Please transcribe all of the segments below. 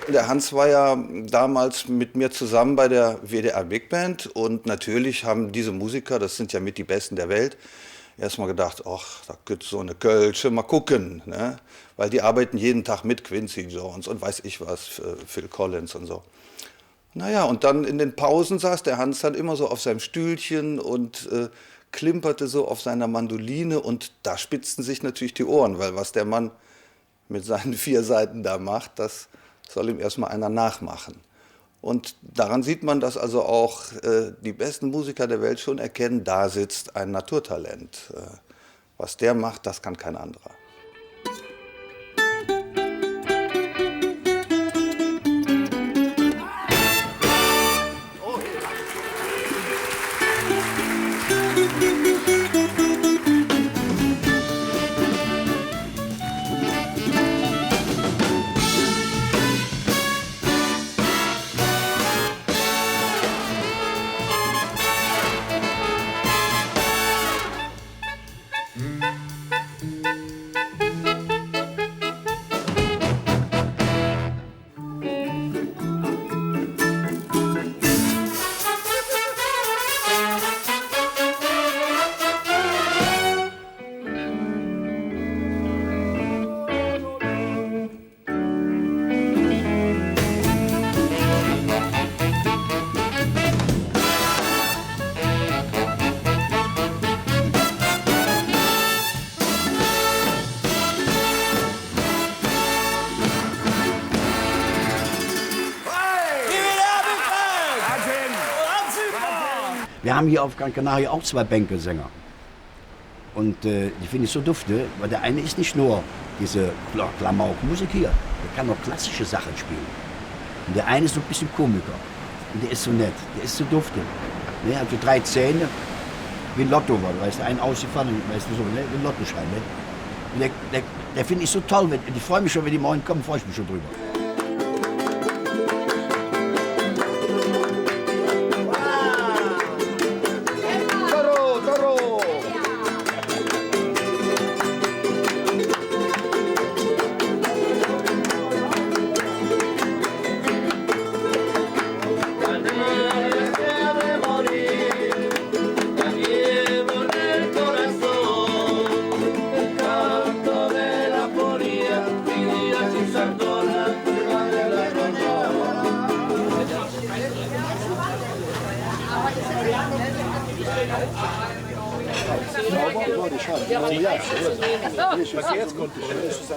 Der Hans war ja damals mit mir zusammen bei der WDR Big Band und natürlich haben diese Musiker, das sind ja mit die Besten der Welt, erstmal gedacht, ach, da gibt's so eine Kölsche, mal gucken, ne? Weil die arbeiten jeden Tag mit Quincy Jones und weiß ich was, Phil Collins und so. Naja, und dann in den Pausen saß der Hans dann immer so auf seinem Stühlchen und klimperte so auf seiner Mandoline und da spitzten sich natürlich die Ohren, weil was der Mann mit seinen 4 Seiten da macht, das soll ihm erstmal einer nachmachen. Und daran sieht man, dass also auch die besten Musiker der Welt schon erkennen, da sitzt ein Naturtalent. Was der macht, das kann kein anderer. Wir haben hier auf Gran Canaria auch 2 Bänkelsänger. Und die finde ich so dufte, weil der eine ist nicht nur diese Klamauk-Musik hier, der kann auch klassische Sachen spielen. Und der eine ist so ein bisschen Komiker. Und der ist so nett, der ist so dufte. Ne? Also 3 Zähne, wie ein Lotto war, weißt du, ein ausgefallen, weißt du, so, ne? Wie ein Lottoschein. Ne? Und der finde ich so toll, ich freue mich schon, wenn die morgen kommen, freue ich mich schon drüber.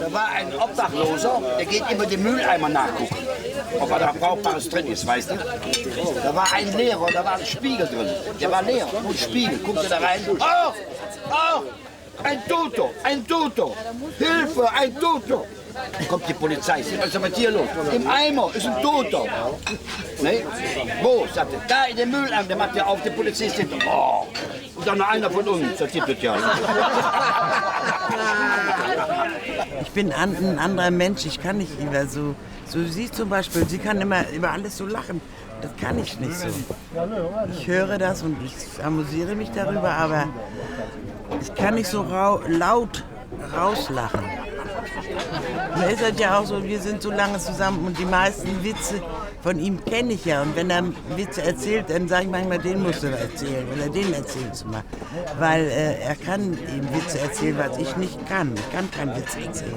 Da war ein Obdachloser, der geht immer den Mülleimer nachgucken, ob da Brauchbares drin ist, weißt du? Da war ein Lehrer, da war ein Spiegel drin. Der war leer, nur ein Spiegel. Guckte da rein. Oh! Oh! Ein Toter! Ein Toter! Hilfe! Ein Toter! Dann kommt die Polizei. Was ist mit dir los? Im Eimer ist ein Toter. Ne? Wo? Sagte, da in dem Mülleimer. Der macht ja auf, der Polizist hinter. Oh! Und dann noch einer von uns, das gibt es ja. Ich bin ein anderer Mensch, ich kann nicht immer so sie zum Beispiel, sie kann immer über alles so lachen. Das kann ich nicht so. Ich höre das und ich amüsiere mich darüber, aber ich kann nicht so laut rauslachen. Da ist es ja auch so, wir sind so lange zusammen und die meisten Witze von ihm kenne ich ja. Und wenn er Witze erzählt, dann sage ich manchmal, den musst du erzählen oder den erzählst du mal. Weil er kann ihm Witze erzählen, was ich nicht kann. Ich kann keinen Witz erzählen.